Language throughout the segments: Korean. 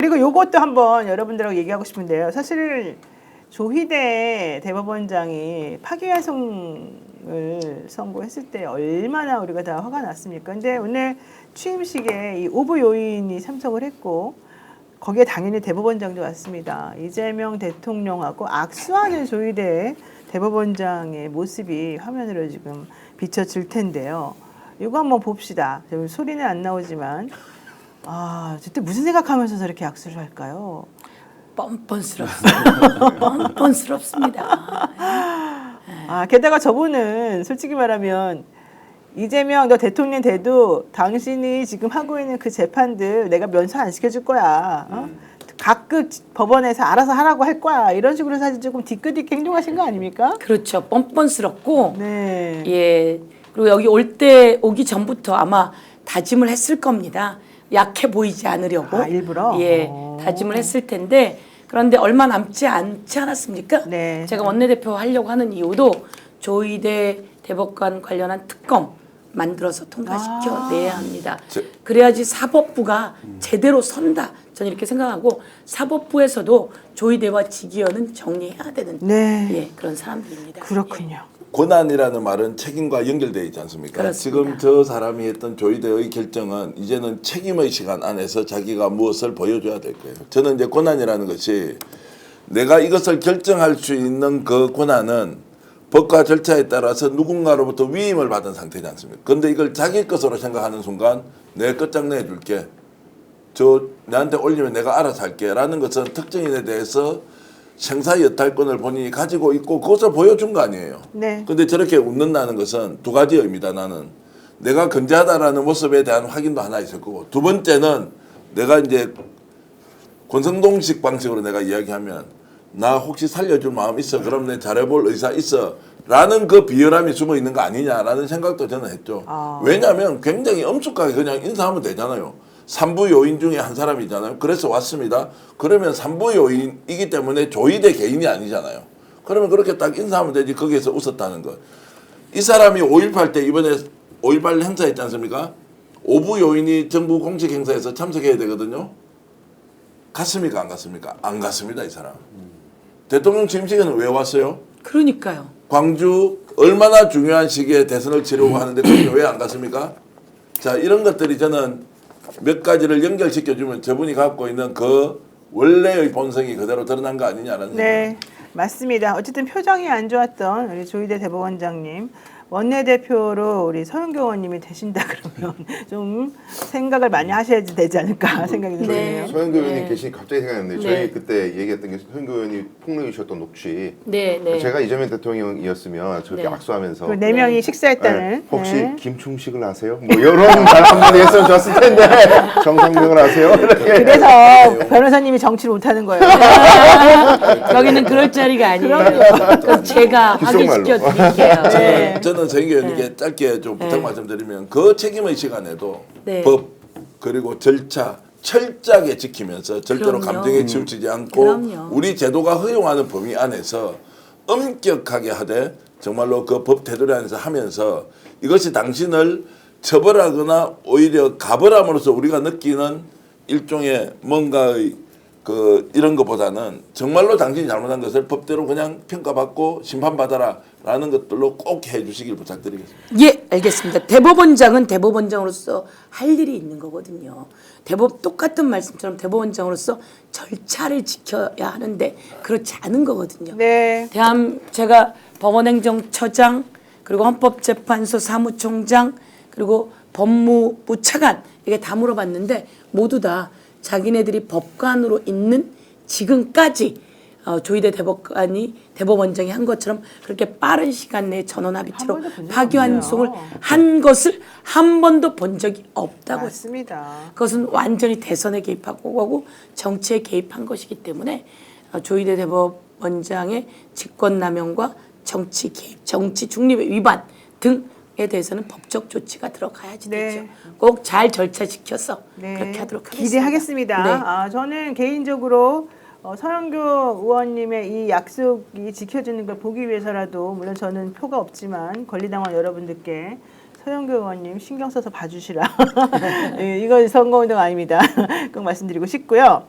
그리고 요것도 한번 여러분들하고 얘기하고 싶은데요. 사실 조희대 대법원장이 파기환송을 선고했을 때 얼마나 우리가 다 화가 났습니까? 근데 오늘 취임식에 이 오부 요인이 참석을 했고 거기에 당연히 대법원장도 왔습니다. 이재명 대통령하고 악수하는 조희대 대법원장의 모습이 화면으로 지금 비춰질 텐데요. 이거 한번 봅시다. 소리는 안 나오지만 저때 무슨 생각하면서 저렇게 악수를 할까요? 뻔뻔스럽습니다. 뻔뻔스럽습니다. 게다가 저분은 솔직히 말하면 이재명 너 대통령 돼도 당신이 지금 하고 있는 그 재판들 내가 면소 안 시켜줄 거야. 각급 법원에서 알아서 하라고 할 거야. 이런 식으로 사실 조금 뒤끝있게 행동하신 거 아닙니까? 그렇죠. 뻔뻔스럽고 네. 예. 그리고 여기 오기 전부터 아마 다짐을 했을 겁니다. 약해 보이지 않으려고. 일부러? 예. 다짐을 했을 텐데 그런데 얼마 남지 않지 않았습니까? 네. 제가 원내대표 하려고 하는 이유도 조희대 대법관 관련한 특검 만들어서 통과시켜내야 합니다. 그래야지 사법부가 제대로 선다. 저는 이렇게 생각하고 사법부에서도 조희대와 지기현은 정리해야 되는 예, 그런 사람들입니다. 그렇군요. 예. 고난이라는 말은 책임과 연결되어 있지 않습니까? 그렇습니다. 지금 저 사람이 했던 조희대의 결정은 이제는 책임의 시간 안에서 자기가 무엇을 보여줘야 될 거예요. 저는 이제 고난이라는 것이 내가 이것을 결정할 수 있는 그 고난은 법과 절차에 따라서 누군가로부터 위임을 받은 상태지 않습니까? 그런데 이걸 자기 것으로 생각하는 순간 내가 끝장내줄게. 내한테 올리면 내가 알아서 할게. 라는 것은 특정인에 대해서 생사 여탈권을 본인이 가지고 있고 그것을 보여준 거 아니에요. 네. 근데 저렇게 웃는다는 것은 두 가지 의미다. 나는 내가 건재하다라는 모습에 대한 확인도 하나 있을 거고, 두 번째는 내가 이제 권성동식 방식으로 내가 이야기하면 나 혹시 살려줄 마음 있어? 그럼 내 잘해볼 의사 있어? 라는 그 비열함이 숨어 있는 거 아니냐라는 생각도 저는 했죠. 왜냐하면 굉장히 엄숙하게 그냥 인사하면 되잖아요. 3부 요인 중에 한 사람이잖아요. 그래서 왔습니다. 그러면 3부 요인이기 때문에 조희대 개인이 아니잖아요. 그러면 그렇게 딱 인사하면 되지. 거기에서 웃었다는 것. 이 사람이 5.18 때 이번에 5.18 행사했지 않습니까? 5부 요인이 정부 공식 행사에서 참석해야 되거든요. 갔습니까? 안 갔습니까? 안 갔습니다. 이 사람. 대통령 취임식에는 왜 왔어요? 그러니까요. 광주 얼마나 중요한 시기에 대선을 치르고 하는데 거기 왜 안 갔습니까? 자, 이런 것들이 저는 몇 가지를 연결시켜주면 저분이 갖고 있는 그 원래의 본성이 그대로 드러난 거 아니냐는 네, 맞습니다. 어쨌든 표정이 안 좋았던 우리 조희대 대법원장님 원내대표로 우리 서영교 의원님이 되신다 그러면 좀 생각을 많이 하셔야 되지 않을까 생각이 드네요. 서영교 의원님 계시니 갑자기 생각났는데 저희 그때 얘기했던 게 서영교 의원이 폭로해 주셨던 녹취. 제가 이재명 대통령이었으면 저렇게 악수하면서 그 4명이 식사했다는. 혹시 김충식을 아세요? 뭐 이런 말 한마디 했으면 좋았을 텐데 정상명을 아세요? 이렇게. 그래서 변호사님이 정치를 못하는 거예요. 여기는 그럴 자리가 아니에요. 그럼 제가 확인시켜 드릴게요. 네. 저는 서영교 의원님께 짧게 좀 부탁 말씀드리면 그 책임의 시간에도 법 그리고 절차 철저하게 지키면서 절대로 감정에 치우치지 않고 우리 제도가 허용하는 범위 안에서 엄격하게 하되 정말로 그 법 테두리 안에서 하면서 이것이 당신을 처벌하거나 오히려 가벌함으로써 우리가 느끼는 일종의 뭔가의 이런 것보다는 정말로 당신이 잘못한 것을 법대로 그냥 평가받고 심판받아라 라는 것들로 꼭 해주시길 부탁드리겠습니다. 예, 알겠습니다. 대법원장은 대법원장으로서 할 일이 있는 거거든요. 똑같은 말씀처럼 대법원장으로서 절차를 지켜야 하는데 그렇지 않은 거거든요. 네. 제가 법원행정처장 그리고 헌법재판소 사무총장 그리고 법무부 차관 이게 다 물어봤는데 모두 다 자기네들이 법관으로 있는 지금까지 조희대 대법원장이 한 것처럼 그렇게 빠른 시간 내에 전원합의체로 파기환송을 한 것을 한 번도 본 적이 없다고 맞습니다. 했습니다. 그것은 완전히 대선에 개입한 거고 정치에 개입한 것이기 때문에 조희대 대법원장의 직권남용과 정치 개입, 정치 중립 위반 등에 대해서는 법적 조치가 들어가야지 되죠. 꼭 잘 절차 지켜서 그렇게 하도록 하겠습니다. 기대하겠습니다. 저는 개인적으로 서영교 의원님의 이 약속이 지켜지는 걸 보기 위해서라도 물론 저는 표가 없지만 권리당원 여러분들께 서영교 의원님 신경 써서 봐주시라. 이거 선거운동 아닙니다. 꼭 말씀드리고 싶고요.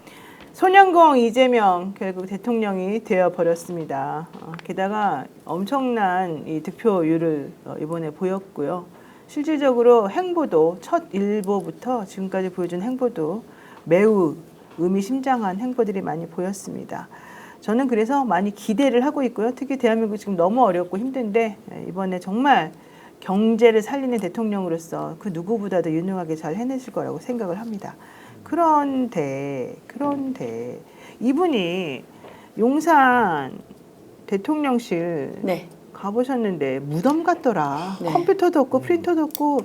소년공 이재명 결국 대통령이 되어 버렸습니다. 게다가 엄청난 이 득표율을 이번에 보였고요. 실질적으로 행보도 첫 일보부터 지금까지 보여준 행보도 매우 의미심장한 행보들이 많이 보였습니다. 저는 그래서 많이 기대를 하고 있고요. 특히 대한민국 지금 너무 어렵고 힘든데 이번에 정말 경제를 살리는 대통령으로서 그 누구보다도 유능하게 잘 해내실 거라고 생각을 합니다. 그런데 이분이 용산 대통령실 네. 가보셨는데 무덤 같더라. 네. 컴퓨터도 없고 프린터도 없고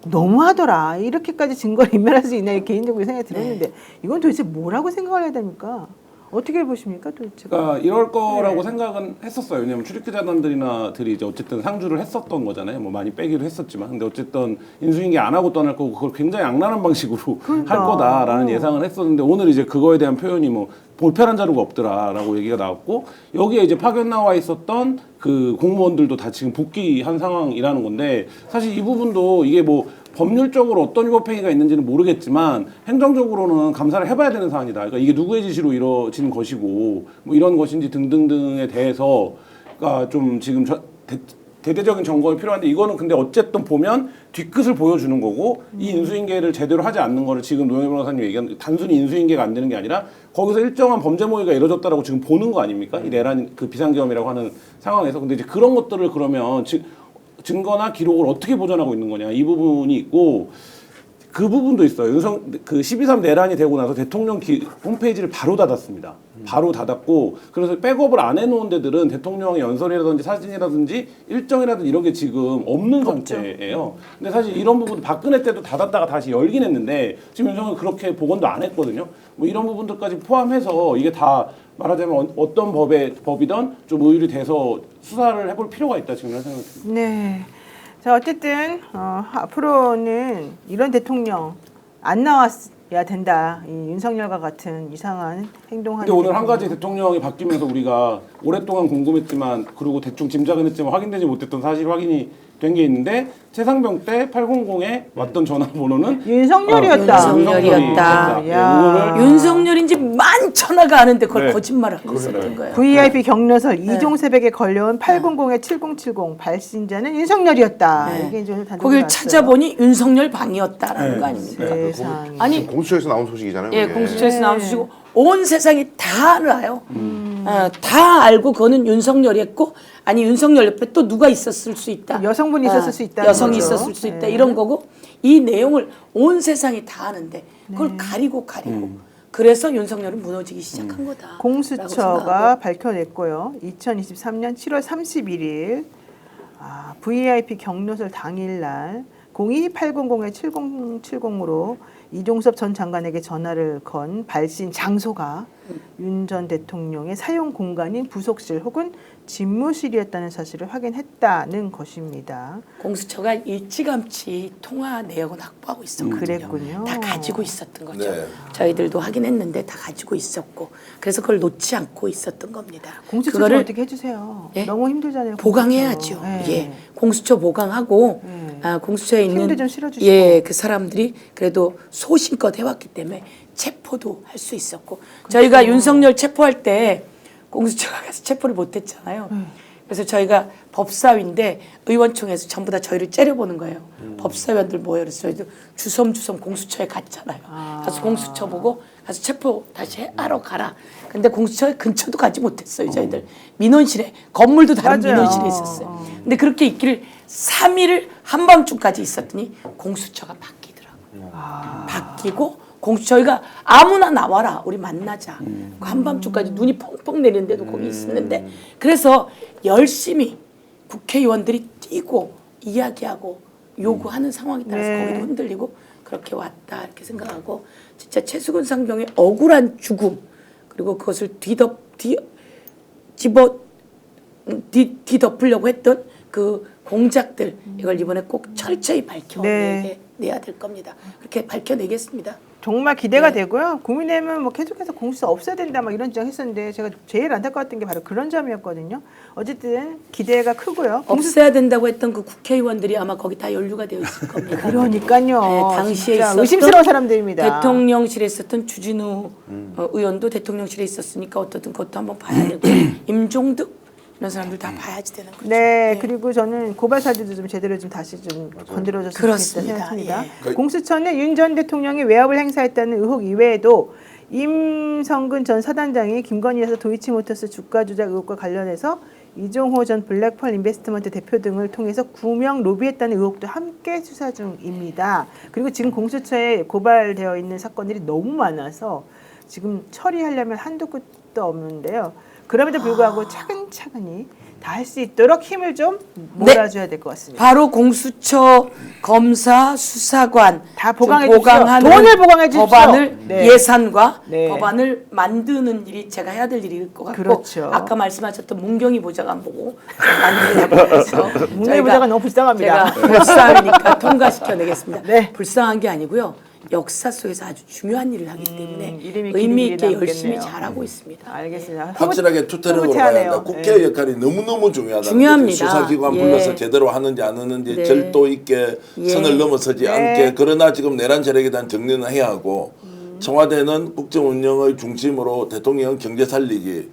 너무하더라. 이렇게까지 증거를 인멸할 수 있나 개인적으로 생각이 들었는데 이건 도대체 뭐라고 생각을 해야 됩니까? 어떻게 보십니까 도대체? 그러니까 이럴 거라고 생각은 했었어요. 왜냐면 출입기자단들이 이제 어쨌든 상주를 했었던 거잖아요. 뭐 많이 빼기도 했었지만, 근데 어쨌든 인수인계 안 하고 떠날 거고 그걸 굉장히 악랄한 방식으로 할 거다라는 예상을 했었는데 오늘 이제 그거에 대한 표현이 뭐 볼편한 자료가 없더라라고 얘기가 나왔고 여기에 이제 파견 나와 있었던 그 공무원들도 다 지금 복귀한 상황이라는 건데 사실 이 부분도 이게 뭐 법률적으로 어떤 위법행위가 있는지는 모르겠지만 행정적으로는 감사를 해봐야 되는 사안이다. 그러니까 이게 누구의 지시로 이루어진 것이고 뭐 이런 것인지 등등등에 대해서 그러니까 좀 지금 대대적인 점검이 필요한데 이거는 근데 어쨌든 보면 뒤끝을 보여주는 거고 이 인수인계를 제대로 하지 않는 거를 지금 노영희 변호사님 얘기한 단순히 인수인계가 안 되는 게 아니라 거기서 일정한 범죄 모의가 이루어졌다라고 지금 보는 거 아닙니까? 이 내란 그 비상계엄이라고 하는 상황에서 근데 이제 그런 것들을 그러면 증거나 기록을 어떻게 보존하고 있는 거냐 이 부분이 있고 그 부분도 있어요. 그 12.3 내란이 되고 나서 대통령 홈페이지를 바로 닫았습니다. 바로 닫았고 그래서 백업을 안 해놓은 데들은 대통령의 연설이라든지 사진이라든지 일정이라든지 이런 게 지금 없는 상태예요. 근데 사실 이런 부분 박근혜 때도 닫았다가 다시 열긴 했는데 지금 윤석열은 그렇게 복원도 안 했거든요. 뭐 이런 부분들까지 포함해서 이게 다 말하자면 어떤 법이든 좀 의율이 돼서 수사를 해볼 필요가 있다 지금 이런 생각이 듭니다. 네. 자 어쨌든 앞으로는 이런 대통령 안 나왔어야 된다. 이 윤석열과 같은 이상한 행동하는. 근데 오늘 한 가지 대통령이 바뀌면서 우리가 오랫동안 궁금했지만 그리고 대충 짐작은 했지만 확인되지 못했던 사실 확인이 된 게 있는데 최상병 때 800에 왔던 전화번호는 윤석열이었다. 윤석열이었다. 야. 윤석열인지 만 전화가 아는데 그걸 네. 거짓말을 하고 있었던 거예요. VIP 경로설 이종 새벽에 걸려온 800에 7070 발신자는 윤석열이었다. 네. 이게 이제 오늘 단독이 거길 나왔어요. 찾아보니 윤석열 방이었다라는 네. 거 아닙니까? 세상에. 아니 공수처에서 나온 소식이잖아요. 예, 이게. 공수처에서 나온 수시고 온 세상이 다 알아요. 다 알고 그거는 윤석열이었고 아니 윤석열 옆에 또 누가 있었을 수 있다. 여성분이 있었을 수 있다. 여성이 있었을 수 있다. 이런 거고 이 내용을 온 세상이 다 아는데 그걸 가리고 그래서 윤석열은 무너지기 시작한 거다. 공수처가 밝혀냈고요. 2023년 7월 31일 VIP 경로설 당일날 02-800에 7070으로 이종섭 전 장관에게 전화를 건 발신 장소가 윤 전 대통령의 사용 공간인 부속실 혹은 집무실이었다는 사실을 확인했다는 것입니다. 공수처가 일찌감치 통화 내역은 확보하고 있었거든요. 그랬군요. 다 가지고 있었던 거죠. 네. 저희들도 확인했는데 다 가지고 있었고 그래서 그걸 놓지 않고 있었던 겁니다. 공수처 좀 그거를 어떻게 해주세요. 예? 너무 힘들잖아요. 보강해야죠. 공수처. 네. 예, 공수처 보강하고 공수처에 있는 힘도 좀 실어주시고. 예, 그 사람들이 그래도 소신껏 해왔기 때문에 체포도 할 수 있었고 저희가 윤석열 체포할 때 공수처가 가서 체포를 못했잖아요. 그래서 저희가 법사위인데 의원총회에서 전부 다 저희를 째려보는 거예요. 법사위원들 모여 그래서 저희도 주섬주섬 공수처에 갔잖아요. 가서 공수처 보고 가서 체포 다시 하러 가라. 근데 공수처 근처도 가지 못했어요. 저희들 민원실에 건물도 다른 맞아요. 민원실에 있었어요. 근데 그렇게 있기를 3일 한밤중까지 있었더니 공수처가 바뀌더라고요. 바뀌고 저희가 아무나 나와라 우리 만나자 그 한밤중까지 눈이 펑펑 내리는데도 거기 있었는데 그래서 열심히 국회의원들이 뛰고 이야기하고 요구하는 상황에 따라서 네. 거기도 흔들리고 그렇게 왔다 이렇게 생각하고 진짜 최수근 상병의 억울한 죽음 그리고 그것을 뒤덮으려고 했던 그 공작들 이걸 이번에 꼭 철저히 밝혀내야 될 겁니다. 그렇게 밝혀내겠습니다. 정말 기대가 되고요. 국민의힘은 뭐 계속해서 공수처 없애야 된다 막 이런 주장 했었는데 제가 제일 안타까웠던 게 바로 그런 점이었거든요. 어쨌든 기대가 크고요. 없애야 된다고 했던 그 국회의원들이 아마 거기 다 연루가 되어 있을 겁니다. 그러니까요. 네, 당시에 진짜 있었던 의심스러운 사람들입니다. 대통령실에 있었던 주진우 의원도 대통령실에 있었으니까 어떻든 그것도 한번 봐야 되고 임종득 이런 사람들 다 봐야지 되는 거죠. 네, 그리고 저는 고발 사주도 좀 제대로 좀 다시 좀 건드려줬으면 그렇습니다. 좋겠다 생각합니다. 예. 공수처는 윤 전 대통령이 외압을 행사했다는 의혹 이외에도 임성근 전 사단장이 김건희 여사 도이치모터스 주가 조작 의혹과 관련해서 이종호 전 블랙펄 인베스트먼트 대표 등을 통해서 구명 로비했다는 의혹도 함께 수사 중입니다. 그리고 지금 공수처에 고발되어 있는 사건들이 너무 많아서 지금 처리하려면 한도 끝도 없는데요. 그럼에도 불구하고 차근차근히 다 할 수 있도록 힘을 좀 몰아줘야 될 것 같습니다. 바로 공수처, 검사, 수사관 다 보강해 좀 주십시오. 보강하는 돈을 보강해 주십시오. 법안을 네. 예산과 네. 법안을 만드는 일이 제가 해야 될 일일 것 같고 그렇죠. 아까 말씀하셨던 문경희 보좌관 보고 만들려고 해서 문경희 보좌관 너무 불쌍합니다. 제가 불쌍하니까 통과시켜내겠습니다. 네. 불쌍한 게 아니고요. 역사 속에서 아주 중요한 일을 하기 때문에 이름이 의미 있게 길이 열심히 남겠네요. 잘하고 있습니다. 알겠습니다. 확실하게 투테력으로 가야 흐뭇해하네요. 한다. 국회 역할이 너무너무 중요하다. 중요합니다. 수사기관 예. 불러서 제대로 하는지 안 하는지 네. 절도 있게 예. 선을 넘어서지 네. 않게. 그러나 지금 내란 세력에 대한 정리는 해야 하고 청와대는 국정 운영의 중심으로 대통령 경제 살리기,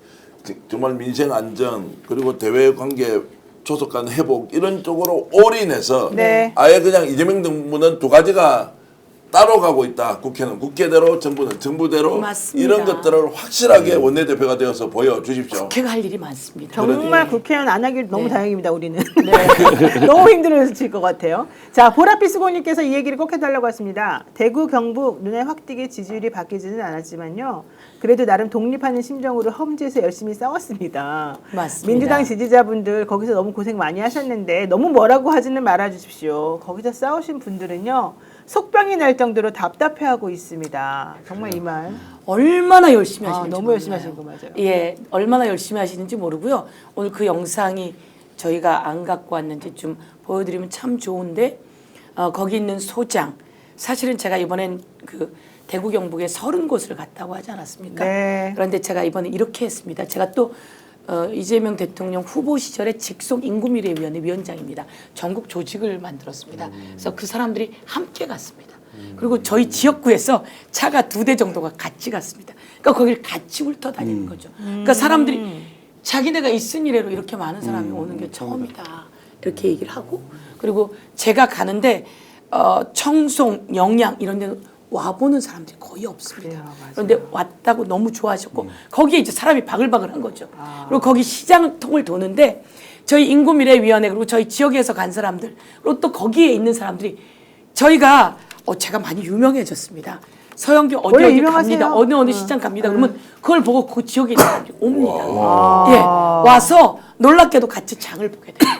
정말 민생 안정 그리고 대외 관계 조속 간 회복 이런 쪽으로 올인해서 네. 아예 그냥 이재명 정부는 두 가지가 따로 가고 있다. 국회는 국회대로 정부는 정부대로 맞습니다. 이런 것들을 확실하게 원내대표가 되어서 보여주십시오. 국회가 할 일이 많습니다. 정말 국회의원 안 하길 너무 네. 다행입니다. 우리는 너무 힘들어질 것 같아요. 자, 보라피스고님께서 이 얘기를 꼭 해달라고 했습니다. 대구 경북 눈에 확 띄게 지지율이 바뀌지는 않았지만요. 그래도 나름 독립하는 심정으로 험지에서 열심히 싸웠습니다. 맞습니다. 민주당 지지자분들 거기서 너무 고생 많이 하셨는데 너무 뭐라고 하지는 말아주십시오. 거기서 싸우신 분들은요. 속병이 날 정도로 답답해하고 있습니다. 정말 이 말. 얼마나 열심히 하시는지 너무 몰라요. 열심히 하시는 거 맞아요. 예, 얼마나 열심히 하시는지 모르고요. 오늘 그 영상이 저희가 안 갖고 왔는지 좀 보여드리면 참 좋은데 거기 있는 소장 사실은 제가 이번엔 그 대구 경북에 30곳을 갔다고 하지 않았습니까? 네. 그런데 제가 이번에 이렇게 했습니다. 제가 또 이재명 대통령 후보 시절에 직속 인구미래위원회 위원장입니다. 전국 조직을 만들었습니다. 그래서 그 사람들이 함께 갔습니다. 그리고 저희 지역구에서 차가 2대 정도가 같이 갔습니다. 그러니까 거기를 같이 훑어 다니는 거죠. 그러니까 사람들이 자기네가 있은 일에로 이렇게 많은 사람이 오는 게 처음이다. 이렇게 얘기를 하고 그리고 제가 가는데 청송, 영양 이런 데는 와보는 사람들이 거의 없습니다. 그런데 왔다고 너무 좋아하셨고 거기에 이제 사람이 바글바글한 거죠. 그리고 거기 시장통을 도는데 저희 인구미래위원회 그리고 저희 지역에서 간 사람들 그리고 또 거기에 있는 사람들이 저희가 제가 많이 유명해졌습니다. 서영기 어디 원래 어디 유명하세요. 갑니다. 어느 시장 갑니다. 그러면 그걸 보고 그 지역에 있는 사람들이 옵니다. 예, 와서 놀랍게도 같이 장을 보게 돼요.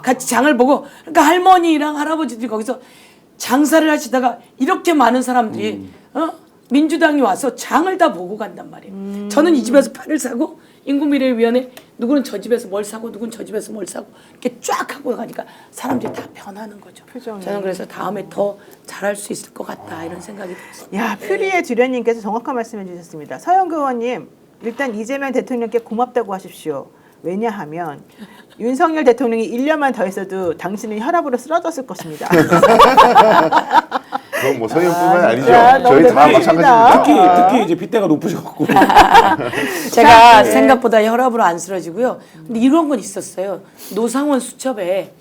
같이 장을 보고 그러니까 할머니랑 할아버지들이 거기서 장사를 하시다가 이렇게 많은 사람들이 민주당이 와서 장을 다 보고 간단 말이에요. 저는 이 집에서 파를 사고 인구미래위원회 누구는 저 집에서 뭘 사고 누구는 저 집에서 뭘 사고 이렇게 쫙 하고 가니까 사람들이 다 변하는 거죠. 표정이. 저는 그래서 다음에 더 잘할 수 있을 것 같다 이런 생각이 들었습니다. 야, 퓨리의 주련님께서 정확한 말씀해 주셨습니다. 서영교 의원님, 일단 이재명 대통령께 고맙다고 하십시오. 왜냐하면 윤석열 대통령이 1년만 더 했어도 당신은 혈압으로 쓰러졌을 것입니다. 그건 뭐 서영뿐만 아니죠. 진짜 너무 저희 다 대단하십니다. 마찬가지입니다. 특히 이제 빗대가 높으셔갖고 제가 네. 생각보다 혈압으로 안 쓰러지고요. 근데 이런 건 있었어요. 노상원 수첩에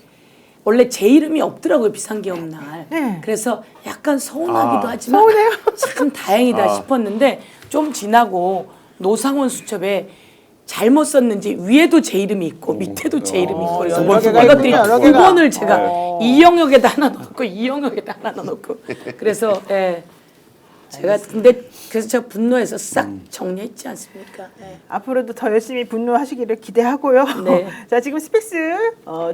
원래 제 이름이 없더라고요. 비상계엄 날. 네. 그래서 약간 서운하기도 하지만 서운해요. 참 다행이다 싶었는데 좀 지나고 노상원 수첩에 잘못 썼는지 위에도 제 이름이 있고 밑에도 제 이름이 있고 그래서 여러 개가 이것들이 있군요, 여러 두 개가. 번을 제가 이 영역에다 하나 넣고 이 영역에다 하나 넣고 그래서 예. 제가 근데 그래서 제가 분노해서 싹 정리했지 않습니까? 예. 앞으로도 더 열심히 분노하시기를 기대하고요. 네. 자, 지금 스픽스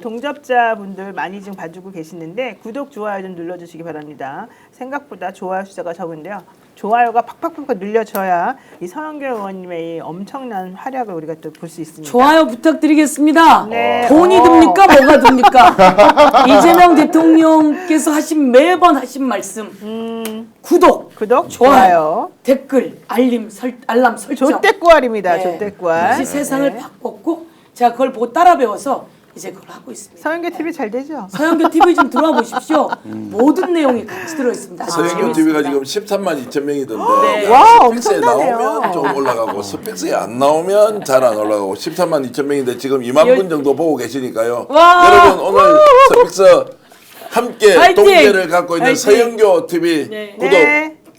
동접자분들 많이 지금 봐주고 계시는데 구독, 좋아요 좀 눌러주시기 바랍니다. 생각보다 좋아요 숫자가 적은데요. 좋아요가 팍팍팍 눌려져야 이 서영교 의원님의 이 엄청난 활약을 우리가 또 볼 수 있습니다. 좋아요 부탁드리겠습니다. 네. 돈이 듭니까? 뭐가 듭니까? 이재명 대통령께서 매번 하신 말씀. 구독, 좋아요. 댓글, 알람 설정. 조떼꾸알입니다. 네. 조떼꾸알. 그것이 세상을 바꿨고 제가 그걸 보고 따라 배워서 이제 그걸 하고 있습니다. 서영교 TV 잘 되죠? 서영교 TV 좀 들어와 보십시오. 모든 내용이 같이 들어있습니다. 서영교 TV가 지금 13만 2천 명이던데 네. 와, 스픽스에 엄청나네요. 나오면 좀 올라가고 스픽스에 안 나오면 잘 안 올라가고 13만 2천 명인데 지금 2만 분 정도 보고 계시니까요. 와. 여러분 오늘 스픽스 함께 화이팅! 동기를 갖고 있는 화이팅! 서영교 TV 네.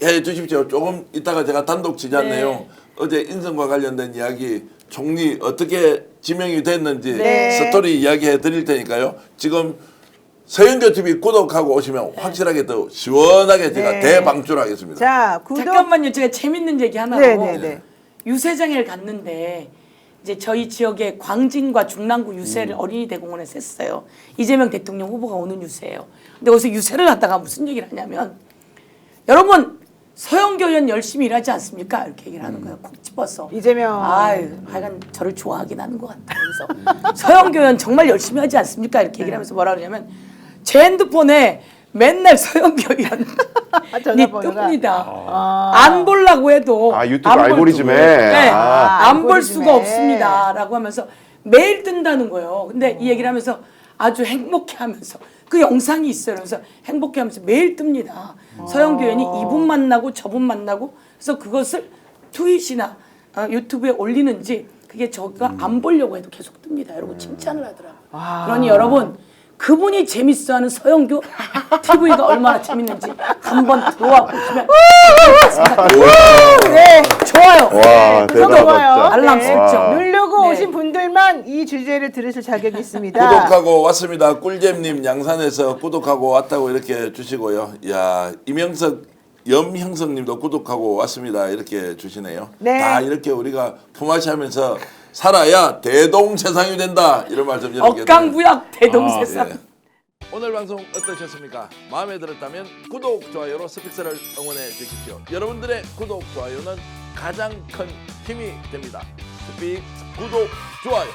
구독해 주십시오. 조금 이따가 제가 단독 지지한 네. 내용 어제 인선과 관련된 이야기 총리 어떻게 지명이 됐는지 네. 스토리 이야기해 드릴 테니까요. 지금 서영교 TV 구독하고 오시면 확실하게 더 시원하게 제가 네. 대방출하겠습니다. 자, 구독. 잠깐만요. 제가 재밌는 얘기 하나 네, 하고 네, 네. 유세장을 갔는데 이제 저희 지역의 광진과 중랑구 유세를 어린이 대공원에서 했어요. 이재명 대통령 후보가 오는 유세예요. 근데 거기서 유세를 하다가 무슨 얘기를 하냐면 여러분 서영교 의원 열심히 일하지 않습니까? 이렇게 얘기를 하는 거예요. 콕 집어서. 이재명. 아유, 하여간 저를 좋아하긴 하는 것 같다면서 서영교 의원 정말 열심히 하지 않습니까? 이렇게 얘기를 하면서 뭐라 그러냐면 제 핸드폰에 맨날 서영교 의원 전화번호가. 뜹니다. 안 보려고 해도 유튜브 안 볼 알고리즘에. 네, 아. 안 볼 알고리즘에. 수가 없습니다라고 하면서 매일 뜬다는 거예요. 근데 이 얘기를 하면서 아주 행복해하면서 그 영상이 있어요. 그래서 행복해하면서 매일 뜹니다. 서영교 의원이 이분 만나고 저분 만나고 그래서 그것을 트윗이나 유튜브에 올리는지 그게 저가 안 보려고 해도 계속 뜹니다. 여러분 칭찬을 하더라고요. 그러니 여러분 그분이 재밌어하는 서영교 TV가 얼마나 재밌는지 한번 들어와 보시면 좋겠습니다. 네, 좋아요. 와, 구독 대단하다. 좋아요. 알람 네. 설정. 누르고 네. 오신 분들만 이 주제를 들으실 자격이 있습니다. 구독하고 왔습니다. 꿀잼님 양산에서 구독하고 왔다고 이렇게 주시고요. 야 이명석 염형석님도 구독하고 왔습니다. 이렇게 주시네요. 네. 다 이렇게 우리가 품앗이하면서 살아야 대동세상이 된다. 이런 말씀 여러분께 억강부약 대동세상. 예. 오늘 방송 어떠셨습니까? 마음에 들었다면 구독, 좋아요로 스픽스를 응원해 주십시오. 여러분들의 구독, 좋아요는 가장 큰 힘이 됩니다. 스픽스 구독, 좋아요.